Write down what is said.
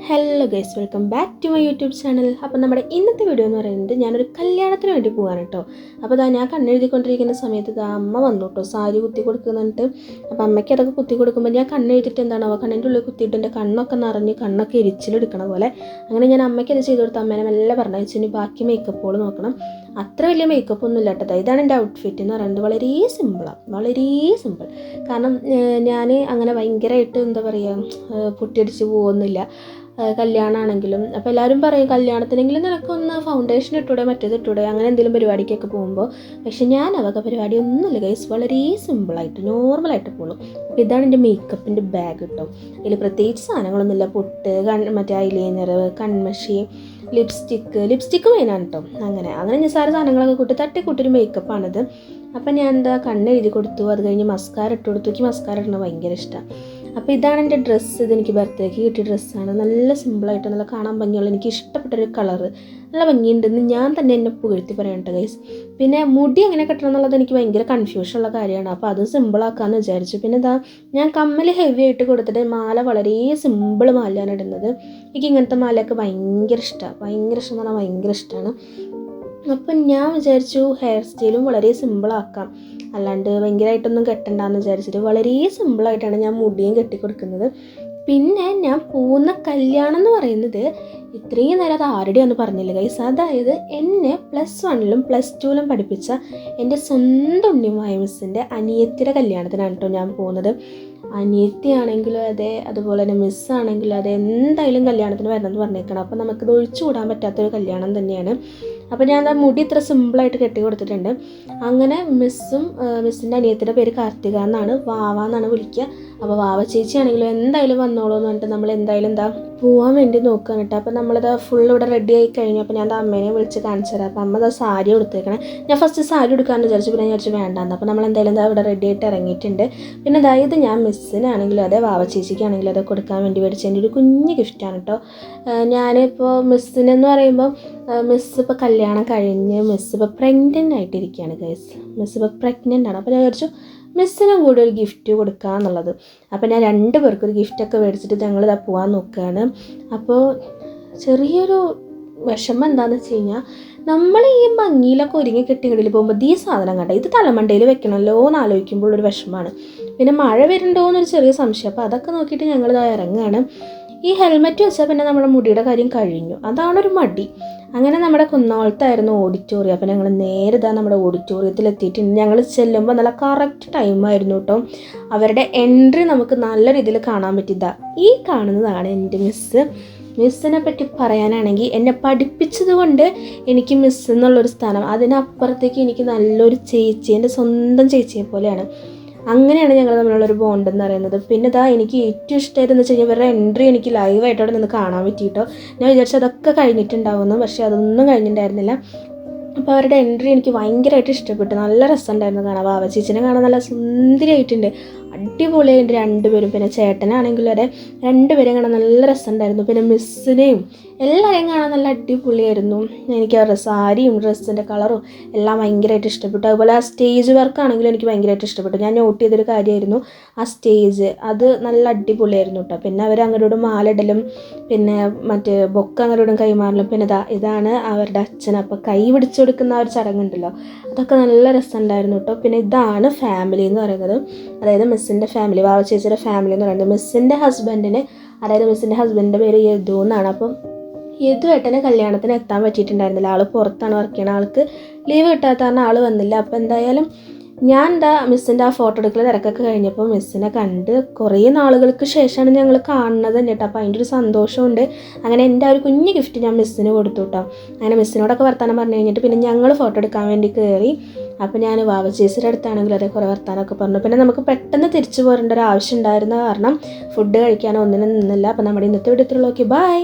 Hello guys, welcome back to my YouTube channel. അപ്പോൾ നമ്മുടെ ഇന്നത്തെ വീഡിയോ എന്ന് പറയുന്നത് ഞാനൊരു കല്യാണത്തിന് വേണ്ടി പോകാൻ കേട്ടോ. അപ്പോൾ ഞാൻ കണ്ണെഴുതിക്കൊണ്ടിരിക്കുന്ന സമയത്ത് അമ്മ വന്നു കേട്ടോ, സാരി കുത്തി കൊടുക്കുന്നുണ്ട്. അപ്പോൾ അമ്മയ്ക്ക് അതൊക്കെ കുത്തി കൊടുക്കുമ്പോൾ ഞാൻ കണ്ണെഴുതിയിട്ട് എന്താണ് കണ്ണിൻ്റെ ഉള്ളിൽ കുത്തിയിട്ട് എൻ്റെ കണ്ണൊക്കെ നിറഞ്ഞ് കണ്ണൊക്കെ എരിച്ചിലെടുക്കണ പോലെ. അങ്ങനെ ഞാൻ അമ്മയ്ക്ക് അത് ചെയ്ത് കൊടുത്ത് അമ്മേനെ മെല്ലെ പറഞ്ഞു ഇനി ബാക്കി മേക്കപ്പുകൾ നോക്കണം. അത്ര വലിയ മേക്കപ്പ് ഒന്നും ഇല്ല കേട്ടോ. ഇതാണ് എൻ്റെ ഔട്ട്ഫിറ്റ് എന്ന് പറയുന്നത്. വളരെ സിമ്പിളാണ്, വളരെ സിമ്പിൾ. കാരണം ഞാൻ അങ്ങനെ ഭയങ്കരമായിട്ട് എന്താ പറയുക പൊട്ടിയടിച്ച് പോകുന്നില്ല കല്യാണമാണെങ്കിലും. അപ്പോൾ എല്ലാവരും പറയും കല്യാണത്തിനെങ്കിലും നിനക്കൊന്ന് ഫൗണ്ടേഷൻ ഇട്ടൂടെ, മറ്റേത് ഇട്ടൂടെ, അങ്ങനെ എന്തെങ്കിലും പരിപാടിക്കൊക്കെ പോകുമ്പോൾ. പക്ഷെ ഞാൻ അതൊക്കെ പരിപാടി ഒന്നുമില്ല ഗൈസ്, വളരെ സിമ്പിളായിട്ട് നോർമലായിട്ട് പോകും. അപ്പോൾ ഇതാണ് എൻ്റെ മേക്കപ്പിൻ്റെ ബാഗ് കേട്ടോ. ഇതിൽ പ്രത്യേകിച്ച് സാധനങ്ങളൊന്നുമില്ല. പൊട്ട്, മറ്റേ ഐലൈനർ, കൺമഷി, ലിപ്സ്റ്റിക്ക് മെയിനാണ് കേട്ടോ. അങ്ങനെ നിസ്സാര സാധനങ്ങളൊക്കെ കൂട്ടി തട്ടിക്കൂട്ടൊരു മേക്കപ്പാണിത്. അപ്പം ഞാൻ കണ്ണെഴുതി കൊടുത്തു. അത് കഴിഞ്ഞ് മസ്കാര ഇട്ട് കൊടുത്തു. എനിക്ക് മസ്കാര ഇടുന്നത് ഭയങ്കര ഇഷ്ടമാണ്. അപ്പോൾ ഇതാണ് എൻ്റെ ഡ്രസ്സ്. ഇതെനിക്ക് ബർത്ത്ഡേക്ക് കിട്ടിയ ഡ്രസ്സാണ്. നല്ല സിമ്പിളായിട്ട് നല്ല കാണാൻ ഭംഗിയുള്ള, എനിക്ക് ഇഷ്ടപ്പെട്ടൊരു കളറ്, നല്ല ഭംഗിയുണ്ടെന്ന് ഞാൻ തന്നെ എന്നെ പുകഴ്ത്തി പറയട്ടെ ഗൈസ്. പിന്നെ മുടി എങ്ങനെ കെട്ടണം എന്നുള്ളത് എനിക്ക് ഭയങ്കര കൺഫ്യൂഷനുള്ള കാര്യമാണ്. അപ്പോൾ അത് സിമ്പിളാക്കാമെന്ന് വിചാരിച്ചു. പിന്നെ ഞാൻ കമ്മൽ ഹെവി ആയിട്ട് കൊടുത്തിട്ട് മാല വളരെ സിമ്പിൾ മാലയാണ് ഇടുന്നത്. എനിക്ക് ഇങ്ങനത്തെ മാലയൊക്കെ ഭയങ്കര ഇഷ്ടമാണ് എന്ന് പറഞ്ഞാൽ ഭയങ്കര ഇഷ്ടമാണ്. അപ്പം ഞാൻ വിചാരിച്ചു ഹെയർ സ്റ്റൈലും വളരെ സിമ്പിളാക്കാം, അല്ലാണ്ട് ഭയങ്കരമായിട്ടൊന്നും കെട്ടണ്ടെന്ന് വിചാരിച്ചിട്ട് വളരെ സിമ്പിളായിട്ടാണ് ഞാൻ മുടിയും കെട്ടിക്കൊടുക്കുന്നത്. പിന്നെ ഞാൻ പോകുന്ന കല്യാണം എന്ന് പറയുന്നത് ഇത്രയും നേരം അത് ആരുടെയാന്ന് പറഞ്ഞില്ല ഗൈസ്. അതായത് എന്നെ +1ലും +2ലും പഠിപ്പിച്ച എൻ്റെ സ്വന്തം ഉണ്ണിമായ മിസ്സിൻ്റെ അനിയത്തിയുടെ കല്യാണത്തിനാണ് കേട്ടോ ഞാൻ പോകുന്നത്. അനിയത്തിയാണെങ്കിലും അതെ, അതുപോലെ തന്നെ മിസ്സാണെങ്കിലും അതെ, എന്തായാലും കല്യാണത്തിന് വരണമെന്ന് പറഞ്ഞേക്കണം. അപ്പോൾ നമുക്കിത് ഒഴിച്ചുകൂടാൻ പറ്റാത്തൊരു കല്യാണം തന്നെയാണ്. അപ്പോൾ ഞാൻ മുടി ഇത്ര സിമ്പിളായിട്ട് കെട്ടി കൊടുത്തിട്ടുണ്ട്. അങ്ങനെ മിസ്സിൻ്റെ അനിയത്തിൻ്റെ പേര് കാർത്തിക എന്നാണ്, വാവ എന്നാണ് വിളിക്കുക. അപ്പോൾ വാവ ചേച്ചിയാണെങ്കിലും എന്തായാലും വന്നോളൂ എന്ന് പറഞ്ഞിട്ട് നമ്മൾ എന്തായാലും പോകാൻ വേണ്ടി നോക്കുകയാണ് കേട്ടോ. അപ്പോൾ നമ്മളിത് ഫുൾ ഇവിടെ റെഡി ആയി കഴിഞ്ഞു. അപ്പോൾ ഞാൻ അമ്മേനെ വിളിച്ച് കാണിച്ചു തരാം. അപ്പോൾ അമ്മ സാരി കൊടുത്തേക്കണേ. ഞാൻ ഫസ്റ്റ് സാരി എടുക്കാമെന്ന് വിചാരിച്ചു, പിന്നെ വിചാരിച്ചു വേണ്ടാന്ന്. അപ്പോൾ നമ്മൾ എന്തായാലും ഇവിടെ റെഡി ആയിട്ട് ഇറങ്ങിയിട്ടുണ്ട്. പിന്നെ ഇത് ഞാൻ മിസ്സിനാണെങ്കിലും അതെ, വാവ ചേച്ചിക്കാണെങ്കിലും അതെ കൊടുക്കാൻ വേണ്ടി മേടിച്ച എൻ്റെ ഒരു കുഞ്ഞ് ഗിഫ്റ്റാണ് കേട്ടോ. ഞാനിപ്പോൾ മിസ്സിനെന്ന് പറയുമ്പോൾ മിസ് ഇപ്പോൾ കല്യാണം കഴിഞ്ഞ് മിസ് ഇപ്പോൾ പ്രഗ്നൻ്റ് ആയിട്ടിരിക്കുകയാണ് ഗൈസ്. മിസ് ഇപ്പോൾ പ്രഗ്നൻ്റ് ആണ്. അപ്പോൾ ഞാൻ വിചാരിച്ചു മിസ്സിനും കൂടി ഒരു ഗിഫ്റ്റ് കൊടുക്കുക എന്നുള്ളത്. അപ്പോൾ ഞാൻ 2 പേർക്കൊരു ഗിഫ്റ്റൊക്കെ മേടിച്ചിട്ട് ഞങ്ങൾ പോകാൻ നോക്കുകയാണ്. അപ്പോൾ ചെറിയൊരു വിഷമം എന്താണെന്ന് വെച്ച് കഴിഞ്ഞാൽ നമ്മൾ ഈ ഭംഗിയിലൊക്കെ ഒരുങ്ങി കെട്ടിക്കടിയിൽ പോകുമ്പോൾ ഈ സാധനം കണ്ട ഇത് തലമണ്ടയിൽ വെക്കണമല്ലോ എന്ന് ആലോചിക്കുമ്പോൾ ഒരു വിഷമമാണ്. പിന്നെ മഴ വരുന്നുണ്ടോ എന്നൊരു ചെറിയ സംശയം. അപ്പോൾ അതൊക്കെ നോക്കിയിട്ട് ഞങ്ങൾ ഇറങ്ങുകയാണ്. ഈ ഹെൽമെറ്റ് വെച്ചാൽ പിന്നെ നമ്മുടെ മുടിയുടെ കാര്യം കഴിഞ്ഞു, അതാണൊരു മടി. അങ്ങനെ നമ്മുടെ കുന്നോളത്തായിരുന്നു ഓഡിറ്റോറിയം. അപ്പോൾ ഞങ്ങൾ നേരെ നമ്മുടെ ഓഡിറ്റോറിയത്തിൽ എത്തിയിട്ടുണ്ട്. ഞങ്ങൾ ചെല്ലുമ്പോൾ നല്ല കറക്റ്റ് ടൈമായിരുന്നു കേട്ടോ. അവരുടെ എൻട്രി നമുക്ക് നല്ല രീതിയിൽ കാണാൻ പറ്റിയതാ. ഈ കാണുന്നതാണ് എൻ്റെ മിസ്സിനെ പറ്റി പറയാനാണെങ്കിൽ എന്നെ പഠിപ്പിച്ചത് കൊണ്ട് എനിക്ക് മിസ് എന്നുള്ളൊരു സ്ഥാനം, അതിനപ്പുറത്തേക്ക് എനിക്ക് നല്ലൊരു ചേച്ചി, എൻ്റെ സ്വന്തം ചേച്ചിയെ പോലെയാണ്. അങ്ങനെയാണ് ഞങ്ങൾ തമ്മിലുള്ളൊരു ബോണ്ട് എന്ന് പറയുന്നത്. പിന്നെ എനിക്ക് ഏറ്റവും ഇഷ്ടമായിട്ടെന്ന് വെച്ച് കഴിഞ്ഞാൽ ഇവരുടെ എൻട്രി എനിക്ക് ലൈവായിട്ട് അവിടെ നിന്ന് കാണാൻ പറ്റിയിട്ടോ. ഞാൻ വിചാരിച്ചു അതൊക്കെ കഴിഞ്ഞിട്ടുണ്ടാവുമെന്ന്, പക്ഷേ അതൊന്നും കഴിഞ്ഞിട്ടുണ്ടായിരുന്നില്ല. അപ്പോൾ അവരുടെ എൻട്രി എനിക്ക് ഭയങ്കരമായിട്ട് ഇഷ്ടപ്പെട്ടു. നല്ല രസമുണ്ടായിരുന്നു കാണാൻ. വാവ ചേച്ചിനെ കാണാൻ നല്ല സുന്ദരിയായിട്ടുണ്ട്, അടിപൊളിയായിട്ട് 2 പേരും. പിന്നെ ചേട്ടനാണെങ്കിലും അതെ, 2 പേരെയും കാണാൻ നല്ല രസമുണ്ടായിരുന്നു. പിന്നെ മിസ്സിനെയും എല്ലാവരെയും കാണാൻ നല്ല അടിപൊളിയായിരുന്നു. എനിക്ക് അവരുടെ സാരിയും ഡ്രസ്സിൻ്റെ കളറും എല്ലാം ഭയങ്കരമായിട്ട് ഇഷ്ടപ്പെട്ടു. അതുപോലെ ആ സ്റ്റേജ് വർക്കാണെങ്കിലും എനിക്ക് ഭയങ്കരമായിട്ട് ഇഷ്ടപ്പെട്ടു. ഞാൻ നോട്ട് ചെയ്തൊരു കാര്യമായിരുന്നു ആ സ്റ്റേജ്, അത് നല്ല അടിപൊളിയായിരുന്നു കേട്ടോ. പിന്നെ അവർ അങ്ങോട്ടും മാലിടലും പിന്നെ മറ്റേ ബൊക്ക അങ്ങോട്ടും കൈമാറലും. പിന്നെ ഇതാണ് അവരുടെ അച്ഛൻ. അപ്പോൾ കൈ പിടിച്ചു കൊടുക്കുന്ന ആ ഒരു ചടങ്ങുണ്ടല്ലോ, അതൊക്കെ നല്ല രസമുണ്ടായിരുന്നു കേട്ടോ. പിന്നെ ഇതാണ് ഫാമിലി എന്ന് പറയുന്നത്, അതായത് മിസ്സിൻ്റെ ഫാമിലി, വാവ ചേച്ചിയുടെ ഫാമിലി എന്ന് പറയുന്നത്. മിസ്സിൻ്റെ ഹസ്ബൻഡിൻ്റെ പേര് യദു എന്നാണ്. അപ്പം യദു ഏട്ടന് കല്യാണത്തിന് എത്താൻ പറ്റിയിട്ടുണ്ടായിരുന്നില്ല. ആൾ പുറത്താണ് വർക്ക് ചെയ്യണത്, ആൾക്ക് ലീവ് കിട്ടാത്ത കാരണം ആൾ വന്നില്ല. അപ്പോൾ എന്തായാലും ഞാൻ മിസ്സിൻ്റെ ആ ഫോട്ടോ എടുക്കൽ തിരക്കൊക്കെ കഴിഞ്ഞപ്പോൾ മിസ്സിനെ കണ്ട് കുറേ നാളുകൾക്ക് ശേഷമാണ് ഞങ്ങൾ കാണുന്നത് തന്നെ കേട്ടോ. അപ്പോൾ അതിൻ്റെ ഒരു സന്തോഷമുണ്ട്. അങ്ങനെ എൻ്റെ ആ ഒരു കുഞ്ഞ് ഗിഫ്റ്റ് ഞാൻ മിസ്സിന് കൊടുത്തു കേട്ടോ. അങ്ങനെ മിസ്സിനോടൊക്കെ വർത്താനം പറഞ്ഞു കഴിഞ്ഞിട്ട് പിന്നെ ഞങ്ങൾ ഫോട്ടോ എടുക്കാൻ വേണ്ടി കയറി. അപ്പോൾ ഞാൻ വാവ ചേച്ചിയുടെ അടുത്താണെങ്കിലും അതേ കുറേ വർത്താനമൊക്കെ പറഞ്ഞു. പിന്നെ നമുക്ക് പെട്ടെന്ന് തിരിച്ചു പോരേണ്ട ഒരു ആവശ്യം ഉണ്ടായിരുന്ന കാരണം ഫുഡ് കഴിക്കാനോ ഒന്നിനും നിന്നില്ല. അപ്പോൾ നമ്മുടെ ഇന്നത്തെ വീഡിയോത്തിലുള്ള ബൈ.